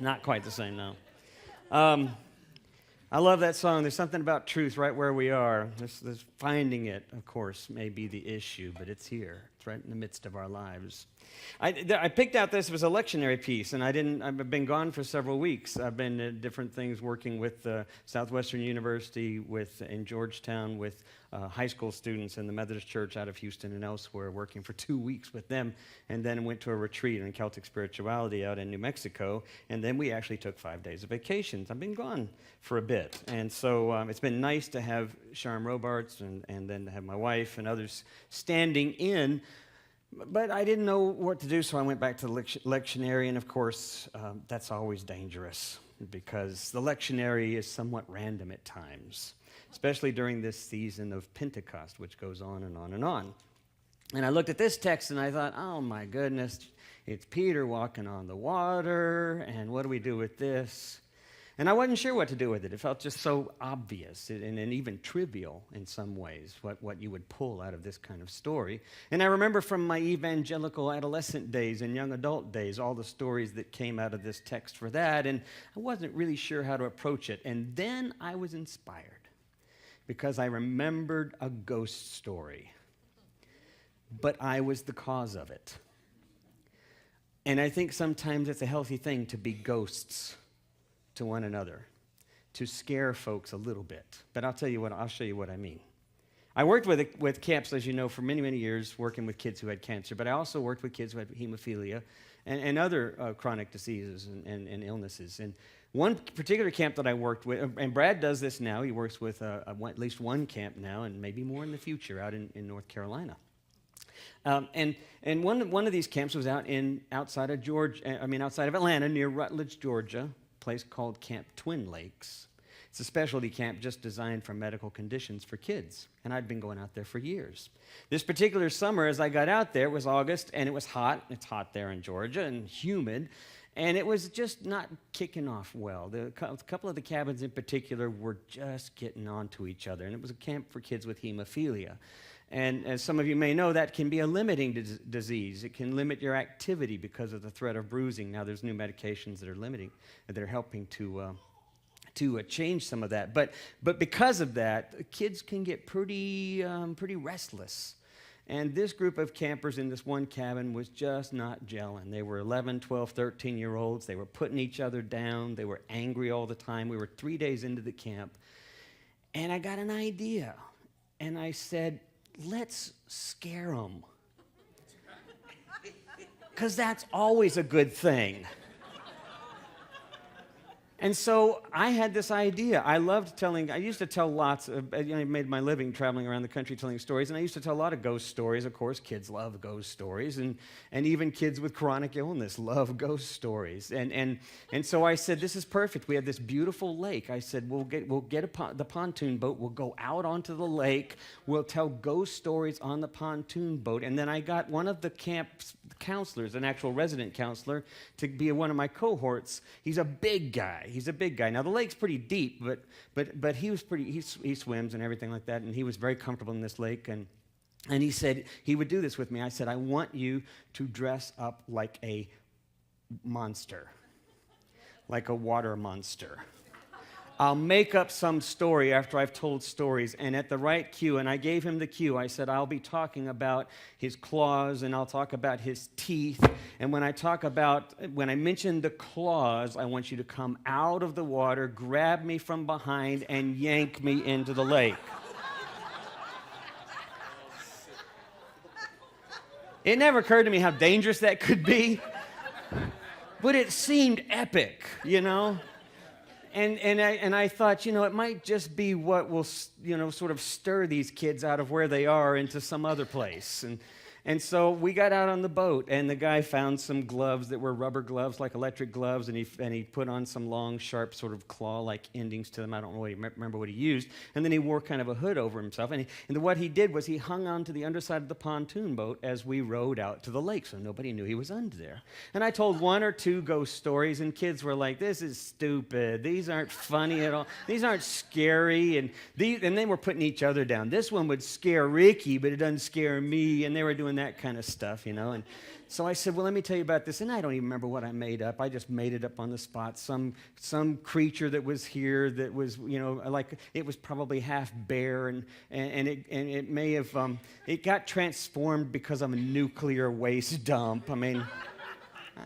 Not quite the same, no. I love that song. There's something about truth right where we are. There's finding it, of course, may be the issue, but it's here. It's right in the midst of our lives. I picked out this. It was a lectionary piece, and I've been gone for several weeks. I've been at different things working with Southwestern University, in Georgetown, with high school students in the Methodist Church out of Houston and elsewhere, working for 2 weeks with them, and then went to a retreat in Celtic spirituality out in New Mexico, and then we actually took 5 days of vacations. I've been gone for a bit, and so it's been nice to have Sharm Robarts and then to have my wife and others standing in. But I didn't know what to do, so I went back to the lectionary, and of course, that's always dangerous because the lectionary is somewhat random at times, especially during this season of Pentecost, which goes on and on and on. And I looked at this text, and I thought, oh my goodness, it's Peter walking on the water, and what do we do with this? And I wasn't sure what to do with it. It felt just so obvious and even trivial in some ways, what you would pull out of this kind of story. And I remember from my evangelical adolescent days and young adult days, all the stories that came out of this text for that, and I wasn't really sure how to approach it. And then I was inspired because I remembered a ghost story, but I was the cause of it. And I think sometimes it's a healthy thing to be ghosts to one another, to scare folks a little bit. But I'll show you what I mean. I worked with camps, as you know, for many, many years, working with kids who had cancer, but I also worked with kids who had hemophilia and other chronic diseases and illnesses. And one particular camp that I worked with, and Brad does this now, he works with at least one camp now, and maybe more in the future, out in North Carolina. And one of these camps was outside of Atlanta, near Rutledge, Georgia, place called Camp Twin Lakes. It's a specialty camp just designed for medical conditions for kids, and I'd been going out there for years. This particular summer, as I got out there, it was August, and it was hot. It's hot there in Georgia, and humid, and it was just not kicking off well. A couple of the cabins in particular were just getting onto each other, and it was a camp for kids with hemophilia. And as some of you may know, that can be a limiting disease. It can limit your activity because of the threat of bruising. Now, there's new medications that are helping to change some of that. But because of that, kids can get pretty restless. And this group of campers in this one cabin was just not gelling. They were 11, 12, 13-year-olds. They were putting each other down. They were angry all the time. We were 3 days into the camp. And I got an idea. And I said, let's scare them. Because that's always a good thing. And so I had this idea. I used to tell lots of, I made my living traveling around the country telling stories, and I used to tell a lot of ghost stories. Of course, kids love ghost stories, and even kids with chronic illness love ghost stories. And so I said, this is perfect. We had this beautiful lake. I said, we'll get the pontoon boat. We'll go out onto the lake. We'll tell ghost stories on the pontoon boat. And then I got one of the camp's counselors, an actual resident counselor, to be one of my cohorts. He's a big guy. Now, the lake's pretty deep, but he swims and everything like that, and he was very comfortable in this lake, and he said he would do this with me. I said, I want you to dress up like a monster, like a water monster. I'll make up some story after I've told stories, and at the right cue, and I gave him the cue. I said, I'll be talking about his claws, and I'll talk about his teeth, and when I mention the claws, I want you to come out of the water, grab me from behind, and yank me into the lake. It never occurred to me how dangerous that could be, but it seemed epic, you know? And I thought, it might just be what will, sort of stir these kids out of where they are into some other place. And so we got out on the boat, and the guy found some gloves that were rubber gloves, like electric gloves, and he put on some long, sharp, sort of claw-like endings to them. I don't really remember what he used. And then he wore kind of a hood over himself. And what he did was he hung on to the underside of the pontoon boat as we rowed out to the lake, so nobody knew he was under there. And I told one or two ghost stories, and kids were like, this is stupid. These aren't funny at all. These aren't scary. And they were putting each other down. This one would scare Ricky, but it doesn't scare me. And they were doing and that kind of stuff, And so I said, well, let me tell you about this. And I don't even remember what I made up. I just made it up on the spot. Some creature that was here that was, like it was probably half bear, and it may have, it got transformed because of a nuclear waste dump. I mean,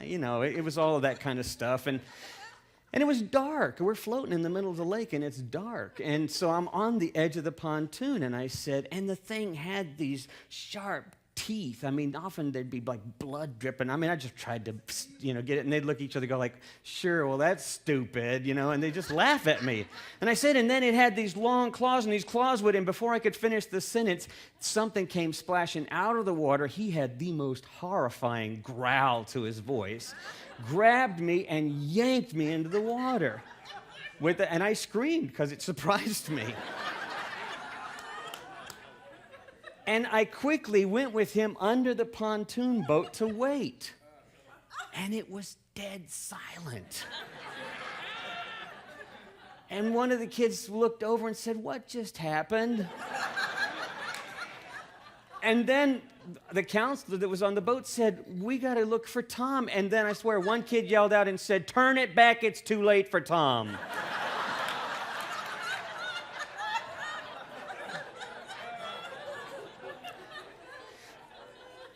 it was all of that kind of stuff. And it was dark. We're floating in the middle of the lake, and it's dark. And so I'm on the edge of the pontoon, and I said, and the thing had these sharp teeth. I mean, often there'd be like blood dripping. I mean, I just tried to, get it, and they'd look at each other and go like, sure, well, that's stupid, and they just laugh at me. And I said, and then it had these long claws, and these claws would, and before I could finish the sentence, something came splashing out of the water. He had the most horrifying growl to his voice, grabbed me and yanked me into the water. And I screamed because it surprised me. And I quickly went with him under the pontoon boat to wait. And it was dead silent. And one of the kids looked over and said, what just happened? And then the counselor that was on the boat said, we got to look for Tom. And then I swear one kid yelled out and said, turn it back, it's too late for Tom.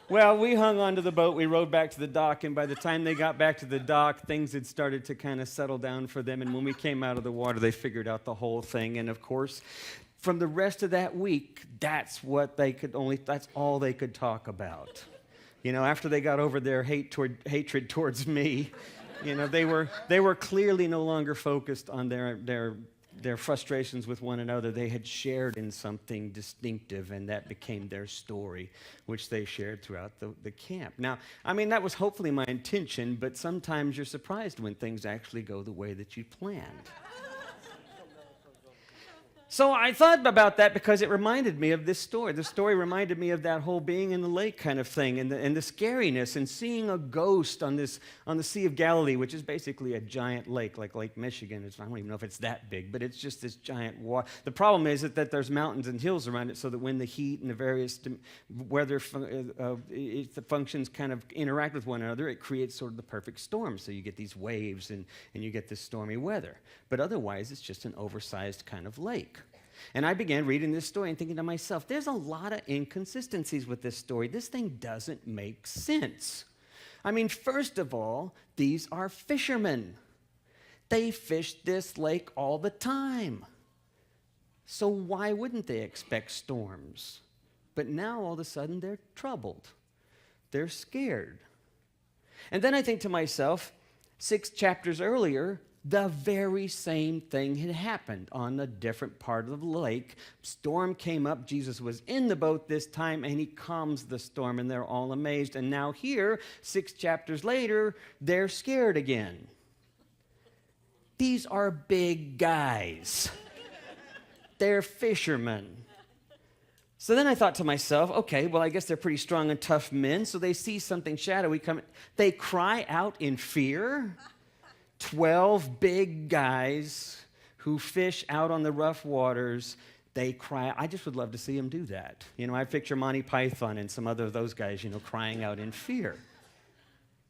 Well, we hung onto the boat, we rowed back to the dock, and by the time they got back to the dock, things had started to kind of settle down for them, and when we came out of the water, they figured out the whole thing, and of course, from the rest of that week, that's all they could talk about. After they got over their hatred towards me, they were clearly no longer focused on their frustrations with one another. They had shared in something distinctive, and that became their story, which they shared throughout the camp. Now, I mean, that was hopefully my intention, but sometimes you're surprised when things actually go the way that you planned. So I thought about that because it reminded me of this story. The story reminded me of that whole being in the lake kind of thing, and the scariness, and seeing a ghost on the Sea of Galilee, which is basically a giant lake, like Lake Michigan. I don't even know if it's that big, but it's just this giant water. The problem is that there's mountains and hills around it, so that when the heat and the various weather the functions kind of interact with one another, it creates sort of the perfect storm. So you get these waves and you get this stormy weather. But otherwise, it's just an oversized kind of lake. And I began reading this story and thinking to myself, there's a lot of inconsistencies with this story. This thing doesn't make sense. I mean, first of all, these are fishermen. They fish this lake all the time. So why wouldn't they expect storms? But now all of a sudden they're troubled. They're scared. And then I think to myself, 6 chapters earlier, the very same thing had happened on a different part of the lake. Storm came up. Jesus was in the boat this time, and he calms the storm, and they're all amazed. And now here, 6 chapters later, they're scared again. These are big guys. They're fishermen. So then I thought to myself, okay, well, I guess they're pretty strong and tough men, so they see something shadowy coming. They cry out in fear. 12 big guys who fish out on the rough waters, they cry. I just would love to see them do that. I picture Monty Python and some other of those guys, crying out in fear.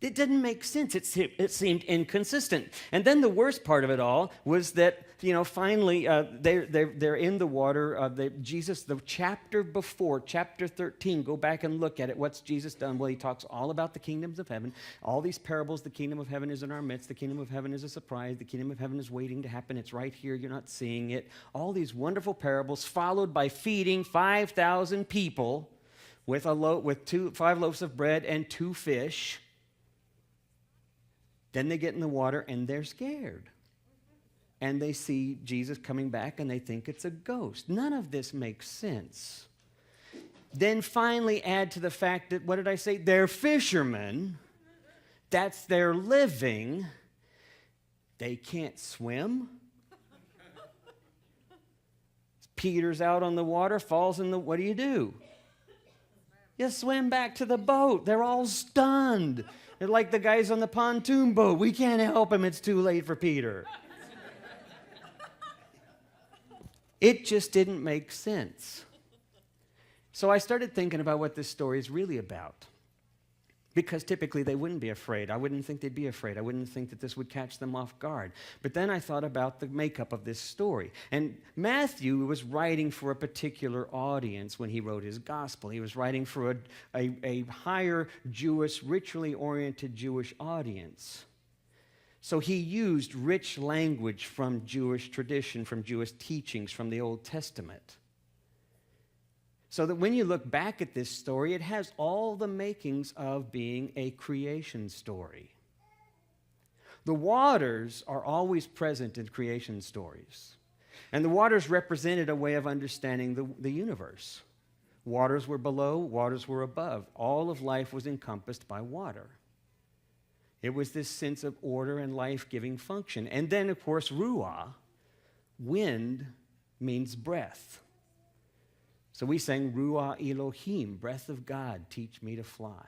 It didn't make sense. It seemed inconsistent. And then the worst part of it all was that, finally they're in the water. Jesus, the chapter before, chapter 13, go back and look at it. What's Jesus done? Well, he talks all about the kingdoms of heaven. All these parables, the kingdom of heaven is in our midst. The kingdom of heaven is a surprise. The kingdom of heaven is waiting to happen. It's right here. You're not seeing it. All these wonderful parables followed by feeding 5,000 people with 5 loaves of bread and 2 fish. Then they get in the water and they're scared. And they see Jesus coming back and they think it's a ghost. None of this makes sense. Then finally add to the fact that, what did I say? They're fishermen. That's their living. They can't swim. Peter's out on the water, falls in the, what do? You swim back to the boat. They're all stunned. They're like the guys on the pontoon boat. We can't help him. It's too late for Peter. It just didn't make sense. So I started thinking about what this story is really about. Because typically they wouldn't be afraid. I wouldn't think they'd be afraid. I wouldn't think that this would catch them off guard. But then I thought about the makeup of this story. And Matthew was writing for a particular audience when he wrote his gospel. He was writing for a higher Jewish, ritually oriented Jewish audience. So he used rich language from Jewish tradition, from Jewish teachings, from the Old Testament. So that when you look back at this story, it has all the makings of being a creation story. The waters are always present in creation stories. And the waters represented a way of understanding the universe. Waters were below, waters were above. All of life was encompassed by water. It was this sense of order and life-giving function. And then, of course, ruah, wind, means breath. So we sang, Ruah Elohim, breath of God, teach me to fly.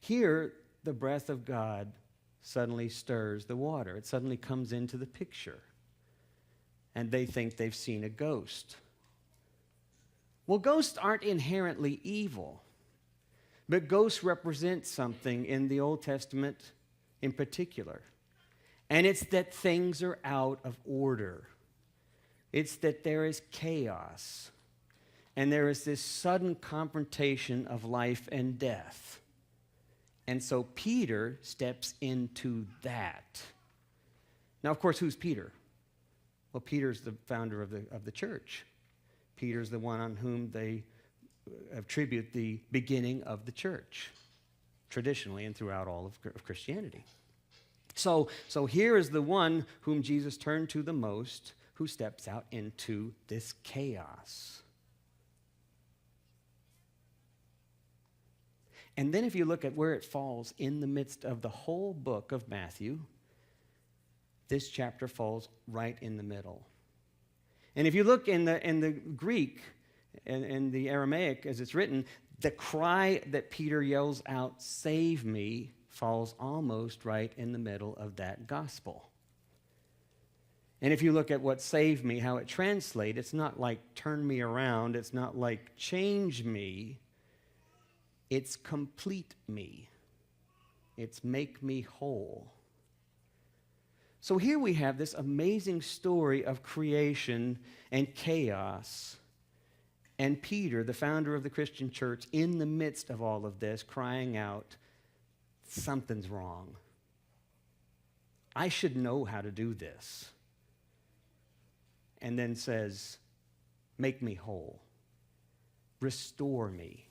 Here, the breath of God suddenly stirs the water. It suddenly comes into the picture. And they think they've seen a ghost. Well, ghosts aren't inherently evil. But ghosts represent something in the Old Testament in particular. And it's that things are out of order. It's that there is chaos. And there is this sudden confrontation of life and death. And so Peter steps into that. Now, of course, who's Peter? Well, Peter's the founder of the church. Peter's the one on whom they attribute the beginning of the church, traditionally and throughout all of Christianity. So here is the one whom Jesus turned to the most, who steps out into this chaos. And then if you look at where it falls in the midst of the whole book of Matthew, this chapter falls right in the middle. And if you look in the Greek and the Aramaic as it's written, the cry that Peter yells out, "Save me," falls almost right in the middle of that gospel. And if you look at what "save me," how it translates, it's not like "turn me around," it's not like "change me." It's complete me. It's make me whole. So here we have this amazing story of creation and chaos, and Peter, the founder of the Christian church, in the midst of all of this, crying out, something's wrong. I should know how to do this. And then says, make me whole. Restore me.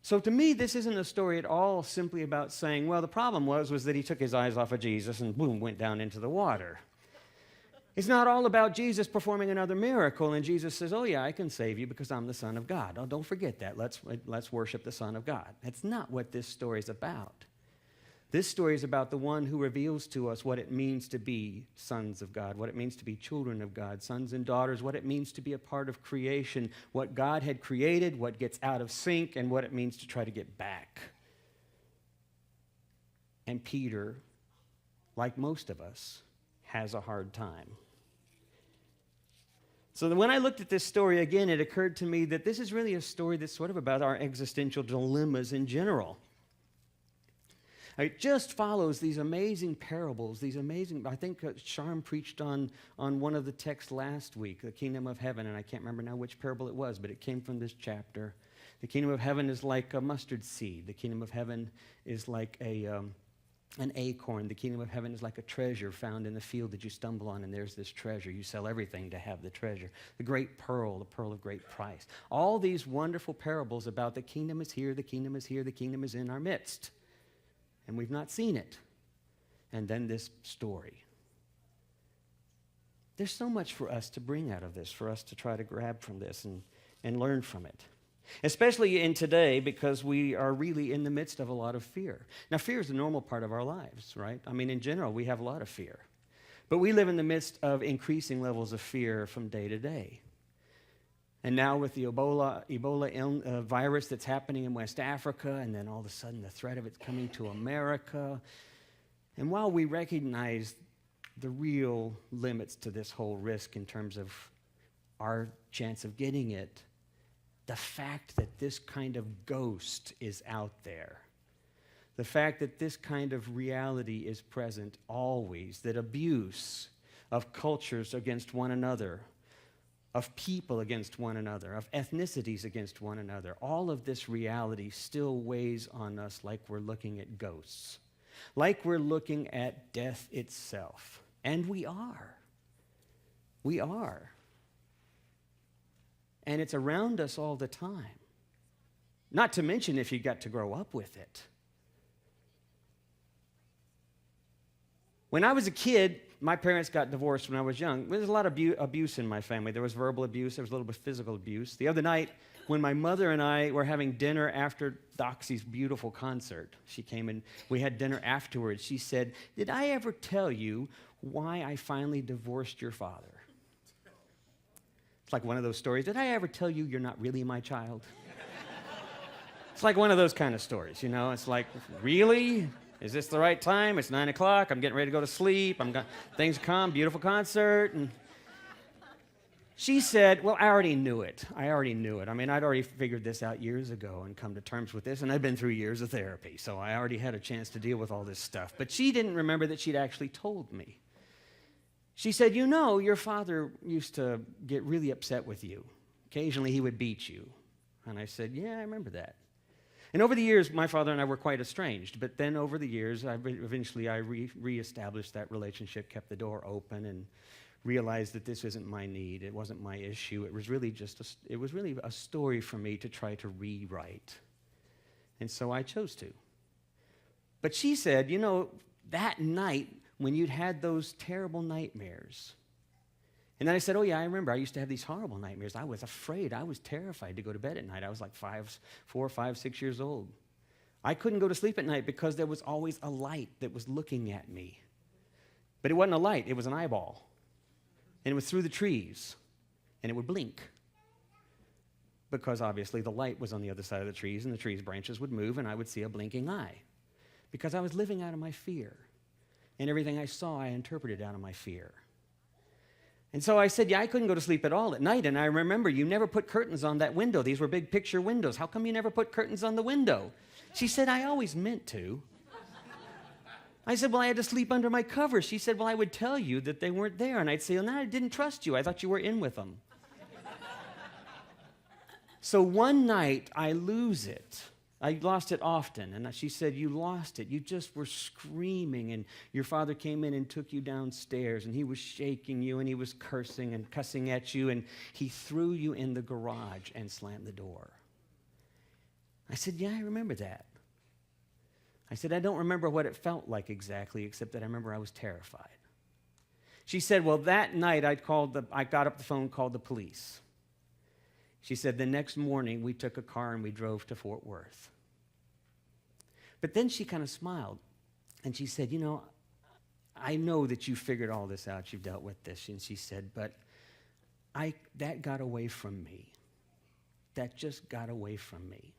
So to me, this isn't a story at all simply about saying, well, the problem was that he took his eyes off of Jesus and boom, went down into the water. It's not all about Jesus performing another miracle and Jesus says, oh yeah, I can save you because I'm the Son of God. Oh, don't forget that. Let's worship the Son of God. That's not what this story is about. This story is about the one who reveals to us what it means to be sons of God, what it means to be children of God, sons and daughters, what it means to be a part of creation, what God had created, what gets out of sync, and what it means to try to get back. And Peter, like most of us, has a hard time. So when I looked at this story again, it occurred to me that this is really a story that's sort of about our existential dilemmas in general. It just follows these amazing parables, I think Sharm preached on one of the texts last week, the kingdom of heaven, and I can't remember now which parable it was, but it came from this chapter. The kingdom of heaven is like a mustard seed. The kingdom of heaven is like an acorn. The kingdom of heaven is like a treasure found in the field that you stumble on, and there's this treasure. You sell everything to have the treasure. The great pearl, the pearl of great price. All these wonderful parables about the kingdom is here, the kingdom is here, the kingdom is in our midst. And we've not seen it. And then this story. There's so much for us to bring out of this, for us to try to grab from this and learn from it. Especially in today, because we are really in the midst of a lot of fear. Now, fear is a normal part of our lives, right? I mean, in general, we have a lot of fear. But we live in the midst of increasing levels of fear from day to day. And now with the Ebola virus that's happening in West Africa, and then all of a sudden the threat of it's coming to America. And while we recognize the real limits to this whole risk in terms of our chance of getting it, the fact that this kind of ghost is out there, the fact that this kind of reality is present always, that abuse of cultures against one another, of people against one another, of ethnicities against one another, all of this reality still weighs on us like we're looking at ghosts, like we're looking at death itself. And we are. We are. And it's around us all the time. Not to mention if you got to grow up with it. When I was a kid, my parents got divorced when I was young. There was a lot of abuse in my family. There was verbal abuse. There was a little bit of physical abuse. The other night, when my mother and I were having dinner after Doxy's beautiful concert, she came and we had dinner afterwards. She said, "Did I ever tell you why I finally divorced your father?" It's like one of those stories. Did I ever tell you you're not really my child? It's like one of those kind of stories, you know? It's like, really? Is this the right time? It's 9 o'clock. I'm getting ready to go to sleep. Things come, beautiful concert. And she said, well, I already knew it. I mean, I'd already figured this out years ago and come to terms with this, and I'd been through years of therapy, so I already had a chance to deal with all this stuff. But she didn't remember that she'd actually told me. She said, you know, your father used to get really upset with you. Occasionally he would beat you. And I said, yeah, I remember that. And over the years, my father and I were quite estranged. But then over the years, eventually I reestablished that relationship, kept the door open, and realized that this isn't my need. It wasn't my issue. It was really a story for me to try to rewrite. And so I chose to. But she said, you know, that night when you'd had those terrible nightmares. And then I said, oh, yeah, I remember. I used to have these horrible nightmares. I was afraid. I was terrified to go to bed at night. I was like 4, 5, 6 years old. I couldn't go to sleep at night because there was always a light that was looking at me. But it wasn't a light. It was an eyeball. And it was through the trees. And it would blink. Because obviously the light was on the other side of the trees, and the trees' branches would move, and I would see a blinking eye. Because I was living out of my fear. And everything I saw, I interpreted out of my fear. And so I said, yeah, I couldn't go to sleep at all at night. And I remember you never put curtains on that window. These were big picture windows. How come you never put curtains on the window? She said, I always meant to. I said, well, I had to sleep under my covers. She said, well, I would tell you that they weren't there. And I'd say, well, no, I didn't trust you. I thought you were in with them. So one night, I lose it. I lost it often. And she said, you lost it. You just were screaming, and your father came in and took you downstairs, and he was shaking you, and he was cursing and cussing at you, and he threw you in the garage and slammed the door. I said, yeah, I remember that. I said, I don't remember what it felt like exactly, except that I remember I was terrified. She said, well, that night I got up the phone, called the police. She said, the next morning we took a car and we drove to Fort Worth. But then she kind of smiled, and she said, you know, I know that you figured all this out, you've dealt with this. And she said, but that got away from me. That just got away from me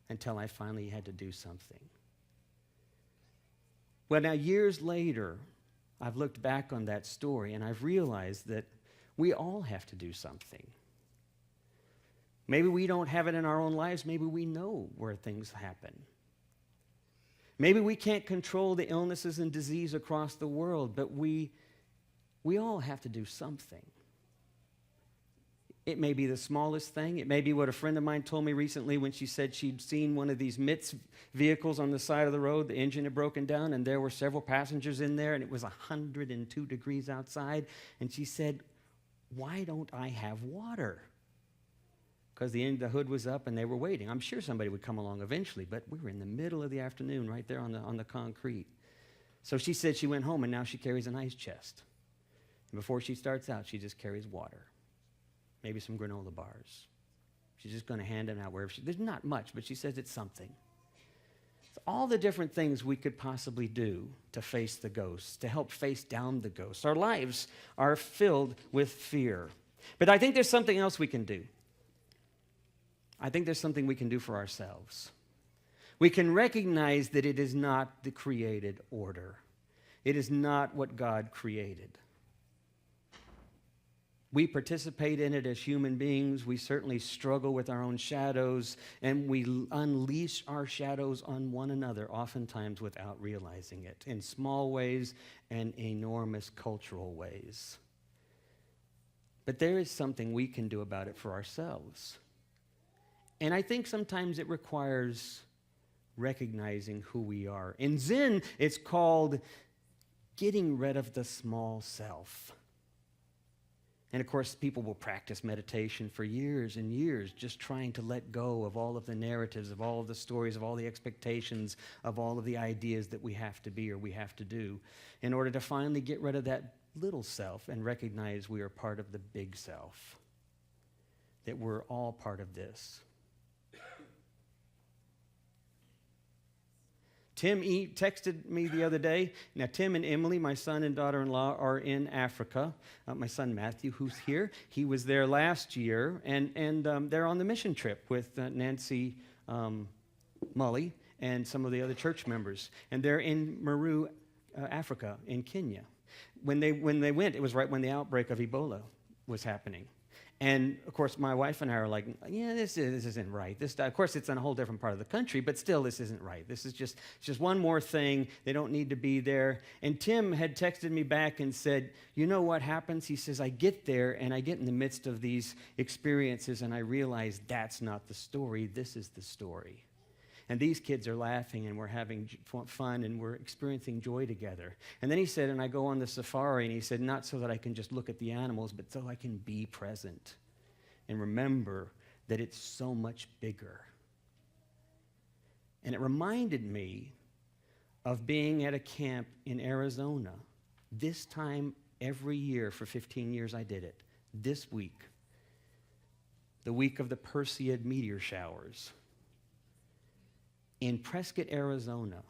until I finally had to do something. Well, now years later, I've looked back on that story, and I've realized that we all have to do something. Maybe we don't have it in our own lives. Maybe we know where things happen. Maybe we can't control the illnesses and disease across the world, but we all have to do something. It may be the smallest thing. It may be what a friend of mine told me recently when she said she'd seen one of these MITS vehicles on the side of the road. The engine had broken down, and there were several passengers in there, and it was 102 degrees outside. And she said, why don't I have water? Because the hood was up and they were waiting. I'm sure somebody would come along eventually, but we were in the middle of the afternoon right there on the concrete. So she said she went home, and now she carries an ice chest. And before she starts out, she just carries water, maybe some granola bars. She's just going to hand them out wherever there's not much, but she says it's something. It's all the different things we could possibly do to face the ghosts, to help face down the ghosts. Our lives are filled with fear. But I think there's something else we can do. I think there's something we can do for ourselves. We can recognize that it is not the created order. It is not what God created. We participate in it as human beings. We certainly struggle with our own shadows, and we unleash our shadows on one another, oftentimes without realizing it, in small ways and enormous cultural ways. But there is something we can do about it for ourselves. And I think sometimes it requires recognizing who we are. In Zen, it's called getting rid of the small self. And of course, people will practice meditation for years and years, just trying to let go of all of the narratives, of all of the stories, of all the expectations, of all of the ideas that we have to be or we have to do, in order to finally get rid of that little self and recognize we are part of the big self, that we're all part of this. Tim texted me the other day. Now, Tim and Emily, my son and daughter-in-law, are in Africa. My son Matthew, who's here, he was there last year, and they're on the mission trip with Nancy Mully and some of the other church members. And they're in Meru, Africa, in Kenya. When they went, it was right when the outbreak of Ebola was happening. And, of course, my wife and I are like, yeah, this isn't right. Of course, it's in a whole different part of the country, but still, this isn't right. This is just one more thing. They don't need to be there. And Tim had texted me back and said, you know what happens? He says, I get there, and I get in the midst of these experiences, and I realize that's not the story. This is the story. And these kids are laughing, and we're having fun, and we're experiencing joy together. And then he said, and I go on the safari, and he said, not so that I can just look at the animals, but so I can be present and remember that it's so much bigger. And it reminded me of being at a camp in Arizona. This time every year for 15 years I did it. This week, the week of the Perseid meteor showers. In Prescott, Arizona,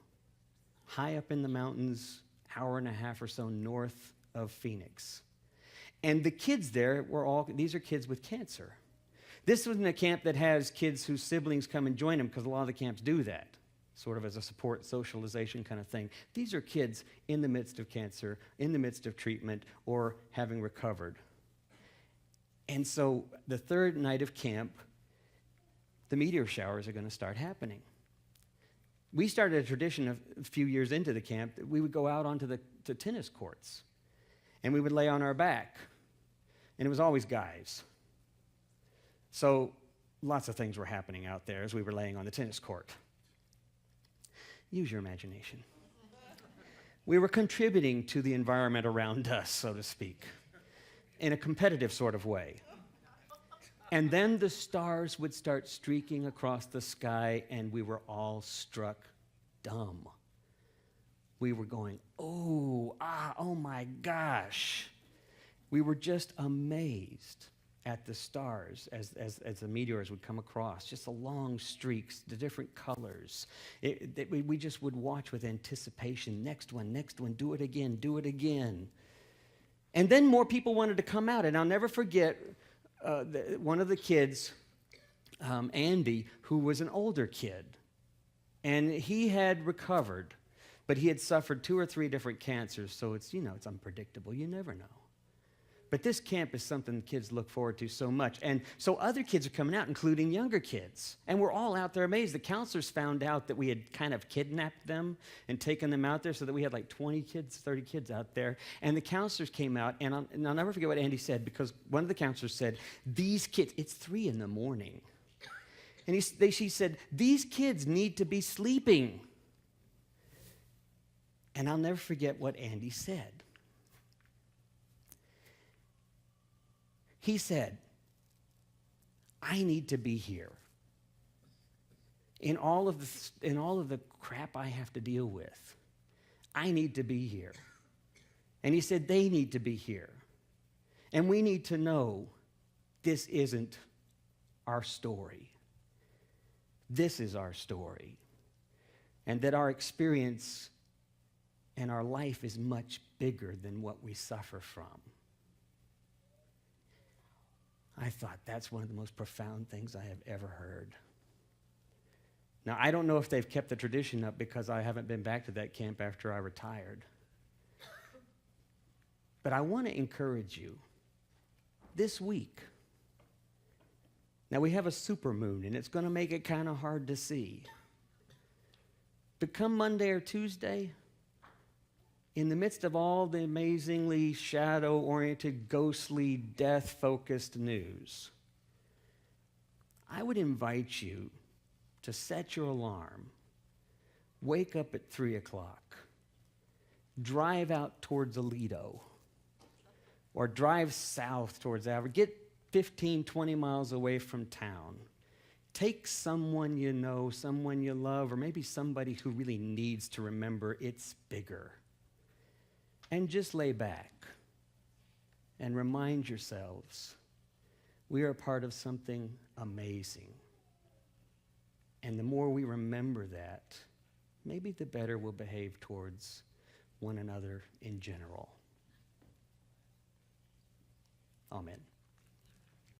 high up in the mountains, hour and a half or so north of Phoenix. And the kids there these are kids with cancer. This wasn't a camp that has kids whose siblings come and join them, because a lot of the camps do that, sort of as a support socialization kind of thing. These are kids in the midst of cancer, in the midst of treatment, or having recovered. And so the third night of camp, the meteor showers are going to start happening. We started a tradition a few years into the camp that we would go out onto the tennis courts, and we would lay on our back, and it was always guys. So lots of things were happening out there as we were laying on the tennis court. Use your imagination. We were contributing to the environment around us, so to speak, in a competitive sort of way. And then the stars would start streaking across the sky, and we were all struck dumb. We were going, oh my gosh. We were just amazed at the stars as the meteors would come across, just the long streaks, the different colors. We just would watch with anticipation. Next one, do it again. And then more people wanted to come out, and I'll never forget one of the kids, Andy, who was an older kid, and he had recovered, but he had suffered 2 or 3 different cancers, so it's unpredictable. You never know. But this camp is something kids look forward to so much. And so other kids are coming out, including younger kids. And we're all out there amazed. The counselors found out that we had kind of kidnapped them and taken them out there, so that we had like 20 kids, 30 kids out there. And the counselors came out, and I'll never forget what Andy said, because one of the counselors said, these kids, it's 3 a.m. And she said, these kids need to be sleeping. And I'll never forget what Andy said. He said, I need to be here. In all of the crap I have to deal with, I need to be here. And he said, they need to be here. And we need to know this isn't our story. This is our story. And that our experience and our life is much bigger than what we suffer from. I thought that's one of the most profound things I have ever heard. Now, I don't know if they've kept the tradition up, because I haven't been back to that camp after I retired. But I want to encourage you this week. Now, we have a supermoon, and it's going to make it kind of hard to see. But come Monday or Tuesday, in the midst of all the amazingly shadow-oriented, ghostly, death-focused news, I would invite you to set your alarm, wake up at 3 o'clock, drive out towards Aledo, or drive south towards Average. Get 15, 20 miles away from town. Take someone you know, someone you love, or maybe somebody who really needs to remember it's bigger. And just lay back and remind yourselves, we are part of something amazing. And the more we remember that, maybe the better we'll behave towards one another in general. Amen.